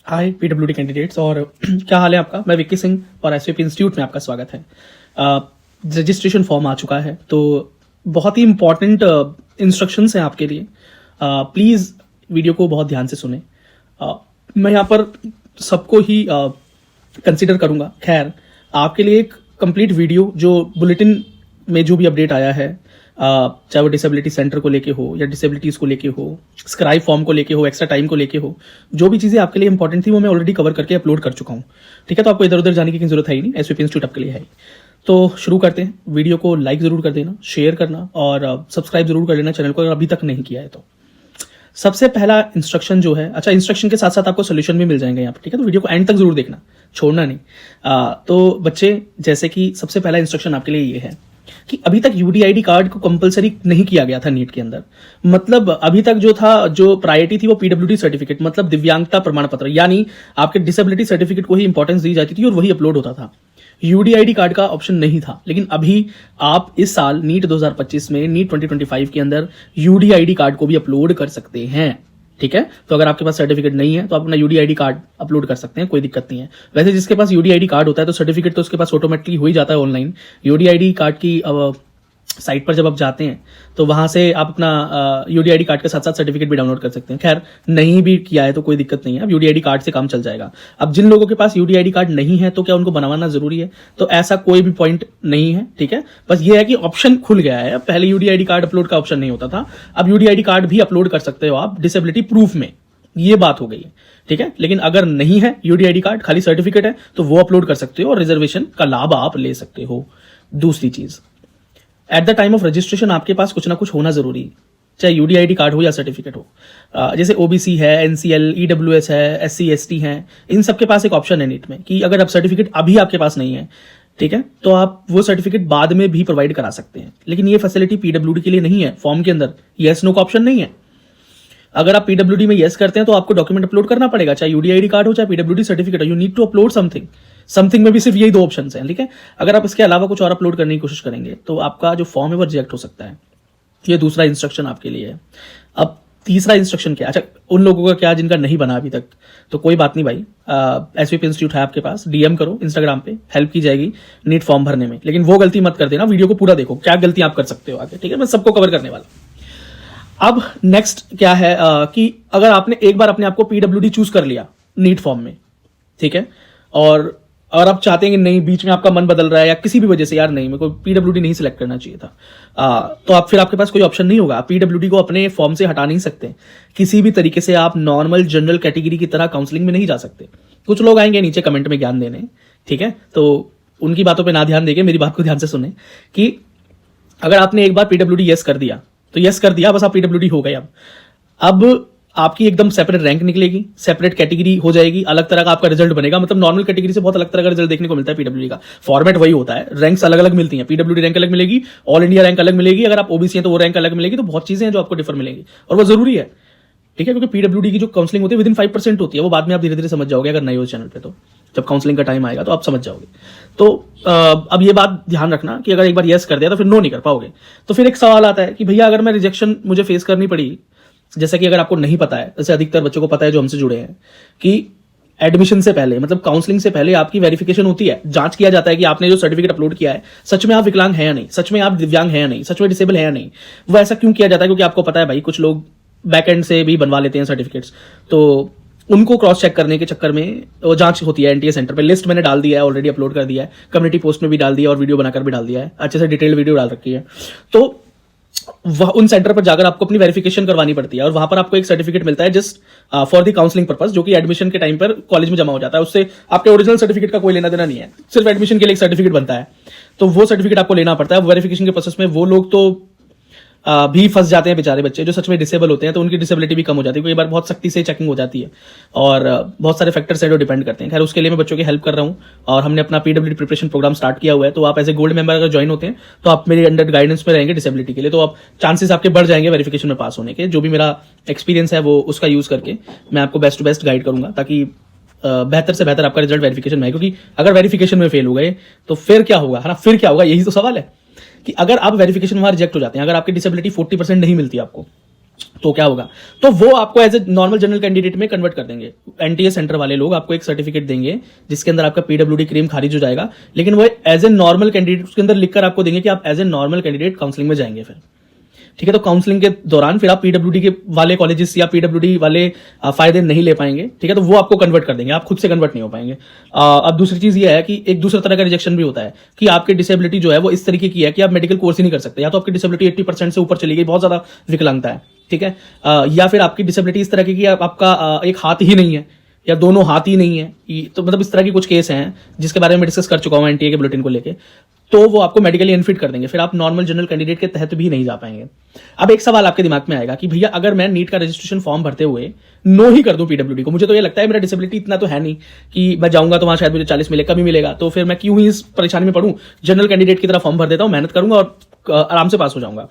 हाय PWD candidates और क्या हाल है आपका। मैं विक्की सिंह और एसवीपी इंस्टीट्यूट में आपका स्वागत है। रजिस्ट्रेशन फॉर्म आ चुका है तो बहुत ही इंपॉर्टेंट इंस्ट्रक्शंस हैं आपके लिए। प्लीज़ वीडियो को बहुत ध्यान से सुने। मैं यहाँ पर सबको ही कंसिडर करूँगा। खैर, आपके लिए एक कंप्लीट वीडियो जो बुलेटिन में जो भी अपडेट आया है, चाहे वो डिसेबिलिटी सेंटर को लेके हो या डिसेबिलिटीज को लेके हो, स्क्राइब फॉर्म को लेके हो, एक्स्ट्रा टाइम को लेके हो, जो भी चीज़ें आपके लिए इंपॉर्टेंट थी वो मैं ऑलरेडी कवर करके अपलोड कर चुका हूँ। ठीक है, तो आपको इधर उधर जाने की जरूरत है ही नहीं, एसवीपी इंस्टीट्यूट आपके लिए है ही। तो शुरू करते हैं। वीडियो को लाइक जरूर कर देना, शेयर करना और सब्सक्राइब जरूर कर लेना चैनल को अगर अभी तक नहीं किया है तो। सबसे पहला इंस्ट्रक्शन जो है, अच्छा इंस्ट्रक्शन के साथ साथ आपको सोल्यूशन भी मिल जाएंगे यहाँ पर। ठीक है, तो वीडियो को एंड तक जरूर देखना, छोड़ना नहीं। तो बच्चे, जैसे कि सबसे पहला इंस्ट्रक्शन आपके लिए ये है कि अभी तक यूडीआईडी कार्ड को कंपलसरी नहीं किया गया था नीट के अंदर। मतलब अभी तक जो था, जो प्रायोरिटी थी वो पीडब्ल्यूडी सर्टिफिकेट, मतलब दिव्यांगता प्रमाण पत्र, यानी आपके डिसेबिलिटी सर्टिफिकेट को ही इंपॉर्टेंस दी जाती थी और वही अपलोड होता था। यूडीआईडी कार्ड का ऑप्शन नहीं था। लेकिन अभी आप इस साल नीट 2025 में, नीट 2025 के अंदर यूडीआईडी कार्ड को भी अपलोड कर सकते हैं। ठीक है, तो अगर आपके पास सर्टिफिकेट नहीं है तो आप अपना यूडीआईडी कार्ड अपलोड कर सकते हैं, कोई दिक्कत नहीं है। वैसे जिसके पास यूडीआईडी कार्ड होता है तो सर्टिफिकेट तो उसके पास ऑटोमेटिकली हो ही जाता है ऑनलाइन। यूडीआईडी कार्ड की साइट पर जब आप जाते हैं तो वहां से आप अपना यूडीआईडी कार्ड के साथ साथ सर्टिफिकेट भी डाउनलोड कर सकते हैं। खैर, नहीं भी किया है तो कोई दिक्कत नहीं है, अब यूडीआईडी कार्ड से काम चल जाएगा। अब जिन लोगों के पास यूडीआईडी कार्ड नहीं है तो क्या उनको बनवाना जरूरी है? तो ऐसा कोई भी पॉइंट नहीं है। ठीक है, बस ये है कि ऑप्शन खुल गया है। पहले यूडीआईडी कार्ड अपलोड का ऑप्शन नहीं होता था, अब यूडीआईडी कार्ड भी अपलोड कर सकते हो आप डिसेबिलिटी प्रूफ में। ये बात हो गई है। ठीक है, लेकिन अगर नहीं है यूडीआईडी कार्ड, खाली सर्टिफिकेट है, तो वो अपलोड कर सकते हो और रिजर्वेशन का लाभ आप ले सकते हो। दूसरी चीज, at the time of registration आपके पास कुछ ना कुछ होना जरूरी है, चाहे यूडीआईडी कार्ड हो या सर्टिफिकेट हो। जैसे ओबीसी है, एनसीएल, ईडब्ल्यूएस है, एससी एसटी है, इन सबके पास एक ऑप्शन है नीट में कि अगर आप सर्टिफिकेट अभी आपके पास नहीं है, ठीक है, तो आप वो सर्टिफिकेट बाद में भी प्रोवाइड करा सकते हैं। लेकिन ये फैसिलिटी पीडब्ल्यूडी के लिए नहीं है। फॉर्म के अंदर यस नो का ऑप्शन नहीं है। अगर आप पीडब्ल्यूडी में यस करते हैं तो आपको डॉक्यूमेंट अपलोड करना पड़ेगा, चाहे यूडीआईडी कार्ड हो चाहे पीडब्ल्यूडी सर्टिफिकेट हो। You need to upload something में भी सिर्फ यही दो ऑप्शन हैं। ठीक है, अगर आप इसके अलावा कुछ और अपलोड करने की कोशिश करेंगे तो आपका जो फॉर्म है वो रिजेक्ट हो सकता है। ये दूसरा इंस्ट्रक्शन आपके लिए है। अब तीसरा इंस्ट्रक्शन क्या? अच्छा, उन लोगों का क्या जिनका नहीं बना अभी तक, तो कोई बात नहीं भाई, एसवीपी इंस्टीट्यूट है आपके पास, डीएम करो इंस्टाग्राम पे, हेल्प की जाएगी नीट फॉर्म भरने में। लेकिन वो गलती मत कर देना, वीडियो को पूरा देखो, क्या गलती आप कर सकते हो आगे। ठीक है, मैं सबको कवर करने वाला। अब नेक्स्ट क्या है कि अगर आपने एक बार अपने आप को पीडब्ल्यूडी चूज कर लिया नीट फॉर्म में, ठीक है, और आप चाहते हैं कि नहीं, बीच में आपका मन बदल रहा है या किसी भी वजह से यार नहीं, मेरे को पीडब्ल्यूडी नहीं सिलेक्ट करना चाहिए था, तो आप फिर आपके पास कोई ऑप्शन नहीं होगा। पीडब्ल्यूडी को अपने फॉर्म से हटा नहीं सकते किसी भी तरीके से। आप नॉर्मल जनरल कैटेगरी की तरह काउंसलिंग में नहीं जा सकते। कुछ लोग आएंगे नीचे कमेंट में ज्ञान देने, ठीक है, तो उनकी बातों पर ना ध्यान देके मेरी बात को ध्यान से सुने कि अगर आपने एक बार पीडब्ल्यूडी यस कर दिया तो यस कर दिया, बस आप पीडब्ल्यूडी हो गए। अब आपकी एकदम सेपरेट रैंक निकलेगी, सेपरेट कैटेगरी हो जाएगी, अलग तरह का आपका रिजल्ट बनेगा। मतलब नॉर्मल कैटेगरी से बहुत अलग तरह का रिजल्ट देखने को मिलता है पीडब्ल्यूडी का। फॉर्मेट वही होता है, रैंक्स अलग अलग मिलती हैं। पीडब्ल्यूडी रैंक अलग मिलेगी, ऑल इंडिया रैंक अलग मिलेगी, अगर आप ओबीसी हैं तो वो रैंक अलग मिलेगी। तो बहुत चीजें हैं जो आपको डिफर मिलेंगी और वो जरूरी है। ठीक है, क्योंकि पीडब्ल्यूडी की जो काउंसलिंग होती है विदिन 5% होती है। वो बाद में आप धीरे धीरे समझ जाओगे अगर नए हो चैनल पे, तो जब काउंसलिंग का टाइम आएगा तो आप समझ जाओगे। तो अब ये बात ध्यान रखना कि अगर एक बार यस कर दिया तो फिर नो नहीं कर पाओगे। तो फिर एक सवाल आता है कि भैया अगर मैं रिजेक्शन मुझे फेस करनी पड़ी, जैसा कि अगर आपको नहीं पता है, जैसे अधिकतर बच्चों को पता है जो हमसे जुड़े हैं, कि एडमिशन से पहले, मतलब काउंसलिंग से पहले आपकी वेरिफिकेशन होती है, जांच किया जाता है कि आपने जो सर्टिफिकेट अपलोड किया है सच में आप विकलांग है या नहीं, सच में आप दिव्यांग है या नहीं, सच में डिसेबल है या नहीं। वो ऐसा क्यों किया जाता है? क्योंकि आपको पता है भाई, कुछ लोग बैक एंड से भी बनवा लेते हैं सर्टिफिकेट्स, तो उनको क्रॉस चेक करने के चक्कर में वो जांच होती है एनटीए सेंटर पे। लिस्ट मैंने डाल दिया है, ऑलरेडी अपलोड कर दिया है, कम्युनिटी पोस्ट में भी डाल दिया और वीडियो बनाकर भी डाल दिया है, अच्छे से डिटेल वीडियो डाल रखी है। तो वह उन सेंटर पर जाकर आपको अपनी वेरिफिकेशन करवानी पड़ती है और वहां पर आपको एक सर्टिफिकेट मिलता है just for the counselling purpose, जो कि एडमिशन के टाइम पर कॉलेज में जमा हो जाता है। उससे आपके ओरिजिनल सर्टिफिकेट का कोई लेना देना नहीं है, सिर्फ एडमिशन के लिए एक सर्टिफिकेट बनता है। तो वो सर्टिफिकेट आपको लेना पड़ता है। वेरिफिकेशन के प्रोसेस में वो लोग तो भी फंस जाते हैं बेचारे बच्चे जो सच में डिसेबल होते हैं, तो उनकी डिसेबिलिटी भी कम हो जाती है। कई बार बहुत सख्ती से चेकिंग हो जाती है और बहुत सारे फैक्टर्स हैं जो डिपेंड करते हैं। खैर, उसके लिए मैं बच्चों की हेल्प कर रहा हूँ और हमने अपना पीडब्ल्यूडी प्रिपरेशन प्रोग्राम स्टार्ट किया हुआ है। तो आप एज ए गोल्ड मेंबर अगर ज्वाइन होते हैं तो आप मेरे अंडर गाइडेंस में रहेंगे डिसेबिलिटी के लिए, तो आप चांसेस आपके बढ़ जाएंगे वेरिफिकेशन में पास होने के। जो भी मेरा एक्सपीरियंस है वो उसका यूज करके मैं आपको बेस्ट टू बेस्ट गाइड करूंगा, ताकि बेहतर से बेहतर आपका रिजल्ट वेरिफिकेशन में है। क्योंकि अगर वेरिफिकेशन में फेल हो गए तो फिर क्या होगा, है ना, फिर क्या होगा, यही तो सवाल है कि अगर आप वेरिफिकेशन वहां रिजेक्ट हो जाते हैं, अगर आपकी डिसेबिलिटी 40% नहीं मिलती आपको, तो क्या होगा, तो वो आपको as a normal general candidate में कन्वर्ट कर देंगे। एनटीए सेंटर वाले लोग आपको एक सर्टिफिकेट देंगे जिसके अंदर आपका पीडब्ल्यूडी क्लेम खारिज हो जाएगा, लेकिन वो एज ए नॉर्मल कैंडिडेट उसके अंदर लिखकर आपको देंगे कि आप as a normal candidate counselling में जाएंगे फिर। ठीक है, तो काउंसलिंग के दौरान फिर आप पीडब्ल्यूडी के वाले कॉलेजेस या पीडब्ल्यूडी वाले फायदे नहीं ले पाएंगे। ठीक है, तो वो आपको कन्वर्ट कर देंगे, आप खुद से कन्वर्ट नहीं हो पाएंगे। अब दूसरी चीज ये है कि एक दूसरा तरह का रिजेक्शन भी होता है कि आपकी डिसेबिलिटी जो है वो इस तरीके की है कि आप मेडिकल कोर्स ही नहीं कर सकते, या तो आपकी डिसेबिलिटी 80% से ऊपर चली गई, बहुत ज्यादा विकलांगता है। ठीक है, या फिर आपकी डिसेबिलिटी इस तरह की कि आपका एक हाथ ही नहीं है या दोनों हाथ ही नहीं है, तो मतलब इस तरह की कुछ केस हैं जिसके बारे में डिस्कस कर चुका हूं एनटीए के बुलेटिन को लेके, तो वो आपको मेडिकली अनफिट कर देंगे, फिर आप नॉर्मल जनरल कैंडिडेट के तहत भी नहीं जा पाएंगे। अब एक सवाल आपके दिमाग में आएगा कि भैया अगर मैं नीट का रजिस्ट्रेशन फॉर्म भरते हुए नो ही कर दूं पीडब्ल्यूडी को, मुझे तो ये लगता है मेरा डिसेबिलिटी इतना तो है नहीं कि मैं जाऊंगा तो वहां शायद मुझे 40 मिले, कभी मिलेगा, तो फिर मैं क्यों ही इस परेशानी में पढ़ूं, जनरल कैंडिडेट की तरह फॉर्म भर देता हूं, मेहनत करूंगा और आराम से पास हो जाऊंगा।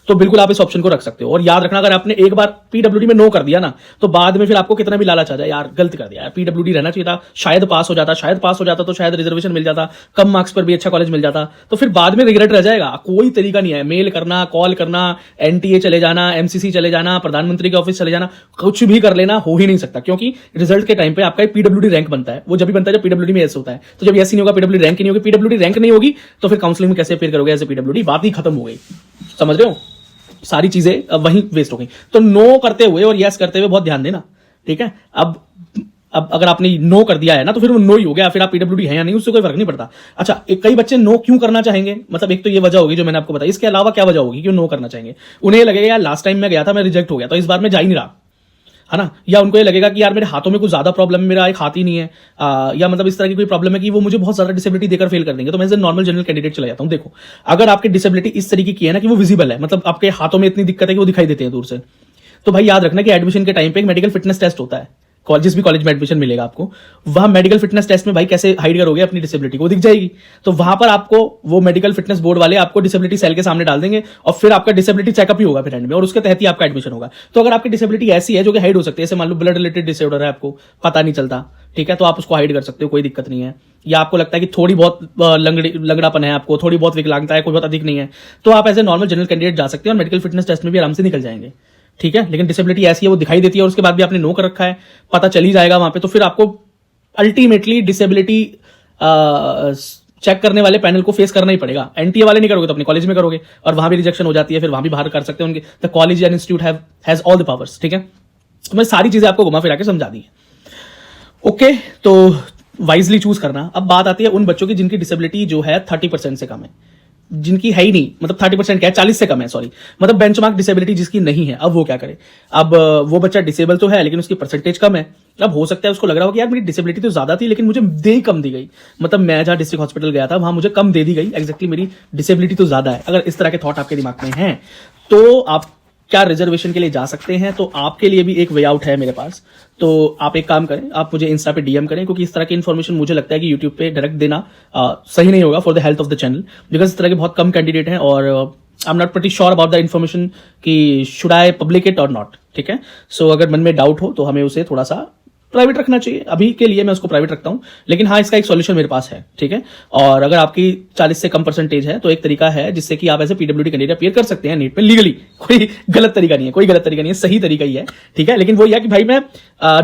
तो बिल्कुल आप इस ऑप्शन को रख सकते हो। और याद रखना, अगर आपने एक बार पीडब्ल्यूडी में नो कर दिया ना, तो बाद में फिर आपको कितना भी लालच आ जाए, यार गलत कर दिया यार, पीडब्ल्यूडी रहना चाहिए था, शायद पास हो जाता, शायद पास हो जाता तो शायद रिजर्वेशन मिल जाता, कम मार्क्स पर भी अच्छा कॉलेज मिल जाता, तो फिर बाद में रिग्रेट रह जाएगा। कोई तरीका नहीं है, मेल करना, कॉल करना, एनटीए चले जाना, एमसीसी चले जाना, प्रधानमंत्री के ऑफिस चले जाना, कुछ भी कर लेना, हो ही नहीं सकता, क्योंकि रिजल्ट के टाइम पे आपका पीडब्ल्यूडी रैंक बनता है। वो जब भी बनता है जब पीडब्ल्यूडी में एस होता है, तो जब एस नहीं होगा, पीडब्ल्यूडी रैंक नहीं होगी, पीडब्ल्यूडी रैंक नहीं होगी, तो फिर काउंसलिंग में कैसे अपेयर करोगे एज ए पीडब्ल्यूडी, बात ही खत्म हो गई। समझ रहे हो, सारी चीजें वहीं वेस्ट हो गई। तो नो करते हुए और यस करते हुए बहुत ध्यान देना। ठीक है, अब अगर आपने नो कर दिया है ना, तो फिर वो नो ही हो गया, फिर आप पीडब्ल्यूडी है या नहीं उससे कोई फर्क नहीं पड़ता। अच्छा, कई बच्चे नो क्यों करना चाहेंगे, मतलब एक तो ये वजह होगी जो मैंने आपको बताई, इसके अलावा क्या वजह होगी क्यों नो करना चाहेंगे? उन्हें लगेगा यार लास्ट टाइम मैं गया था, मैं रिजेक्ट हो गया, तो इस बार मैं जा ही नहीं रहा, है ना। या उनको ये लगेगा कि यार मेरे हाथों में कुछ ज्यादा प्रॉब्लम है, मेरा एक हाथ ही नहीं है, या मतलब इस तरह की कोई प्रॉब्लम है कि वो मुझे बहुत ज्यादा डिसेबिलिटी देकर फेल कर देंगे, तो मैं as a normal general candidate चला जाता हूं। देखो, अगर आपकी डिसेबिलिटी इस तरीके की है ना कि वो विजिबल है, मतलब आपके हाथों में इतनी दिक्कत है कि वो दिखाई देते हैं दूर से, तो भाई याद रखना कि एडमिशन के टाइम पे एक मेडिकल फिटनेस टेस्ट होता है। जिस भी कॉलेज में एडमिशन मिलेगा आपको, वहां मेडिकल फिटनेस टेस्ट में भाई कैसे हाइड करोगे अपनी डिसेबिलिटी को, दिख जाएगी। तो वहां पर आपको वो मेडिकल फिटनेस बोर्ड वाले आपको डिसेबिलिटी सेल के सामने डाल देंगे और फिर आपका डिसेबिलिटी चेकअप ही होगा फिर एंड में, और उसके तहत ही आपका एडमिशन होगा। तो अगर आपकी डिसेबिलिटी ऐसी है जो कि हाइड हो सकती है, जैसे मान लो ब्लड रिलेटेड डिसऑर्डर है, आपको पता नहीं चलता, ठीक है, तो आप उसको हाइड कर सकते हो, कोई दिक्कत नहीं है। या आपको लगता है कि थोड़ी बहुत लंगड़ापन है, आपको थोड़ी बहुत विकलांगता है, कोई बहुत अधिक नहीं है, तो आप as a normal general candidate जा सकते हैं और मेडिकल फिटनेस टेस्ट में भी आराम से निकल जाएंगे। ठीक है, लेकिन डिसेबिलिटी ऐसी है वो दिखाई देती है और उसके बाद भी आपने नो कर रखा है, पता चल ही जाएगा वहां पे, तो फिर आपको अल्टीमेटली डिसेबिलिटी चेक करने वाले पैनल को फेस करना ही पड़ेगा। एनटीए वाले नहीं करोगे तो अपने कॉलेज में करोगे, और वहां भी रिजेक्शन हो जाती है, फिर वहां भी बाहर कर सकते हैं उनके, the college and institute has all the powers. ठीक है, तो मैं सारी चीजें आपको घुमा फिरा के समझा दी है। ओके, तो वाइजली चूज करना। अब बात आती है उन बच्चों की जिनकी डिसेबिलिटी जो है 30% से कम है, जिनकी है ही नहीं, मतलब 30% क्या है, 40 से कम है, सॉरी, मतलब बेंचमार्क डिसेबिलिटी जिसकी नहीं है। अब वो क्या करे? अब वो बच्चा डिसेबल तो है लेकिन उसकी परसेंटेज कम है। अब हो सकता है उसको लग रहा हो कि यार मेरी डिसेबिलिटी तो ज्यादा थी लेकिन मुझे दे कम दी गई, मतलब मैं जहां डिस्ट्रिक्ट हॉस्पिटल गया था वहां मुझे कम दे दी गई, एग्जैक्टली मेरी डिसेबिलिटी तो ज्यादा है। अगर इस तरह के थॉट आपके दिमाग में हैं तो आप क्या रिजर्वेशन के लिए जा सकते हैं, तो आपके लिए भी एक वे आउट है मेरे पास। तो आप एक काम करें, आप मुझे इंस्टा पे डीएम करें, क्योंकि इस तरह की इन्फॉर्मेशन मुझे लगता है कि यूट्यूब पे डायरेक्ट देना सही नहीं होगा for the health of the channel, because इस तरह के बहुत कम कैंडिडेट हैं और I am not pretty sure about the information कि शुड आई पब्लिक इट और नॉट। ठीक है, सो अगर मन में डाउट हो तो हमें उसे थोड़ा सा प्राइवेट रखना चाहिए। अभी के लिए मैं उसको प्राइवेट रखता हूं, लेकिन हाँ इसका एक सॉल्यूशन मेरे पास है। ठीक है, और अगर आपकी 40 से कम परसेंटेज है तो एक तरीका है जिससे कि आप ऐसे पीडब्ल्यूडी कैंडिडेट अपीयर कर सकते हैं नीट में लीगली। कोई गलत तरीका नहीं है, कोई गलत तरीका नहीं है, सही तरीका ही है। ठीक है, लेकिन वो यह कि भाई मैं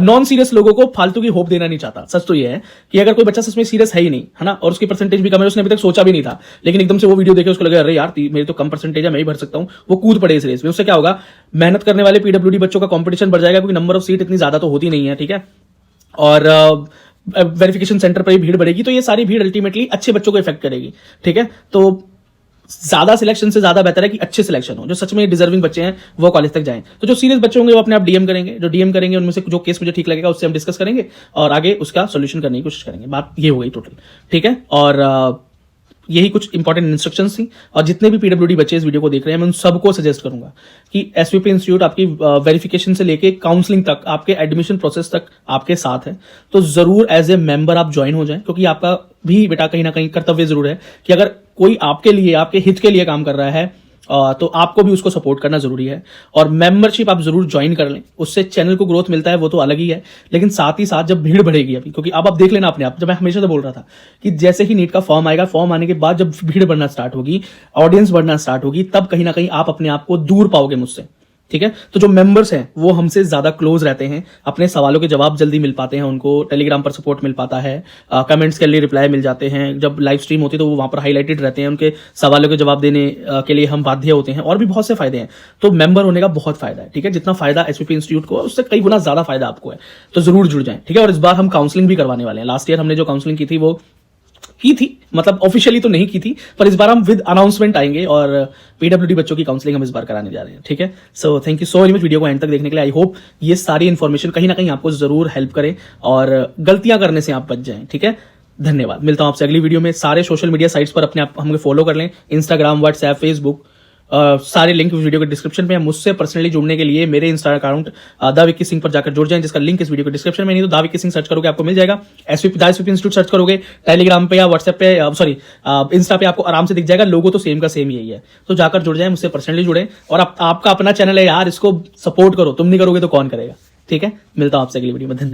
नॉन सीरियस लोगों को फालतू की होप देना नहीं चाहता। सच तो ये है कि अगर कोई बच्चा सच में सीरियस है ही नहीं, है ना, और उसकी परसेंटेज भी कम है, उसने अभी तक सोचा भी नहीं था, लेकिन एकदम से वो वीडियो देखे उसको लगा अरे यार मेरी तो कम परसेंटेज है, मैं ही भर सकता हूं, वो कूद पड़े इस रेस में, उससे क्या होगा, मेहनत करने वाले पीडब्ल्यूडी बच्चों का कॉम्पिटिशन बढ़ जाएगा, क्योंकि नंबर ऑफ सीट इतनी ज्यादा तो होती नहीं है। ठीक है, और वेरिफिकेशन सेंटर पर ही भीड़ बढ़ेगी, तो ये सारी भीड़ अल्टीमेटली अच्छे बच्चों को इफेक्ट करेगी। ठीक है, तो ज्यादा सिलेक्शन से ज्यादा बेहतर है कि अच्छे सिलेक्शन हो, जो सच में डिजर्विंग बच्चे हैं वो कॉलेज तक जाएं। तो जो सीरियस बच्चे होंगे वो अपने आप डीएम करेंगे, जो डीएम करेंगे उनमें से जो केस मुझे ठीक लगेगा उससे हम डिस्कस करेंगे और आगे उसका सोल्यूशन करने की कोशिश करेंगे। बात ये हो गई टोटल। ठीक है, और यही कुछ इंपॉर्टेंट इंस्ट्रक्शंस थी, और जितने भी पीडब्ल्यूडी बच्चे इस वीडियो को देख रहे हैं मैं उन सबको सजेस्ट करूंगा कि एसवीपी इंस्टीट्यूट आपकी वेरिफिकेशन से लेके काउंसलिंग तक, आपके एडमिशन प्रोसेस तक आपके साथ है। तो जरूर एज ए मेंबर आप ज्वाइन हो जाएं, क्योंकि आपका भी बेटा कहीं ना कहीं कर्तव्य जरूर है कि अगर कोई आपके लिए, आपके हित के लिए काम कर रहा है तो आपको भी उसको सपोर्ट करना जरूरी है। और मेंबरशिप आप जरूर ज्वाइन कर लें, उससे चैनल को ग्रोथ मिलता है, वो तो अलग ही है, लेकिन साथ ही साथ जब भीड़ बढ़ेगी अभी, क्योंकि अब आप देख लेना अपने आप, जब मैं हमेशा से बोल रहा था कि जैसे ही नीट का फॉर्म आएगा, फॉर्म आने के बाद जब भीड़ बढ़ना स्टार्ट होगी, ऑडियंस बढ़ना स्टार्ट होगी, तब कहीं ना कहीं आप अपने आप को दूर पाओगे मुझसे। ठीक है। तो जो मेंबर्स हैं वो हमसे ज्यादा क्लोज रहते हैं, अपने सवालों के जवाब जल्दी मिल पाते हैं, उनको टेलीग्राम पर सपोर्ट मिल पाता है, कमेंट्स के लिए रिप्लाई मिल जाते हैं, जब लाइव स्ट्रीम होती है तो वो वहां पर हाईलाइटेड रहते हैं, उनके सवालों के जवाब देने के लिए हम बाध्य होते हैं, और भी बहुत से फायदे हैं। तो मेंबर होने का बहुत फायदा है, ठीक है। जितना फायदा एसवीपी इंस्टीट्यूट को है उससे कई गुना ज्यादा फायदा आपको है, तो जरूर जुड़ जाएं, ठीक है। और इस बार हम काउंसलिंग भी करवाने वाले हैं। लास्ट ईयर हमने जो काउंसलिंग की थी वो की थी, मतलब ऑफिशियली तो नहीं की थी, पर इस बार हम विद अनाउंसमेंट आएंगे और पीडब्ल्यूडी बच्चों की काउंसलिंग हम इस बार कराने जा रहे हैं, ठीक है। So thank you so much video को एंड तक देखने के लिए। आई होप ये सारी इन्फॉर्मेशन कहीं ना कहीं आपको जरूर हेल्प करे और गलतियां करने से आप बच जाएं, ठीक है। धन्यवाद। मिलता हूं आपसे अगली वीडियो में। सारे सोशल मीडिया साइट्स पर अपने आप हमें फॉलो कर लें, इंस्टाग्राम, व्हाट्सएप, फेसबुक, सारे लिंक वीडियो के डिस्क्रिप्शन में है। मुझसे पर्सनली जुड़ने के लिए मेरे इंस्टा अकाउंट दा विक्की सिंह पर जाकर जुड़ जाएं, जिसका लिंक इस वीडियो के डिस्क्रिप्शन में, नहीं तो दा विक्की सिंह सर्च करोगे आपको मिल जाएगा। एसवीपी इंस्टीट्यूट सर्च करोगे टेलीग्राम पे या व्हाट्सएप पे, सॉरी इंस्टा पे आपको आराम से दिख जाएगा। लोगो तो सेम का सेम यही है, तो जाकर जुड़ जाए, मुझसे पर्सनली जुड़े। और आपका अपना चैनल है यार, इसको सपोर्ट करो, तुम नहीं करोगे तो कौन करेगा, ठीक है। मिलता हूं आपसे अगली वीडियो में। धन्यवाद।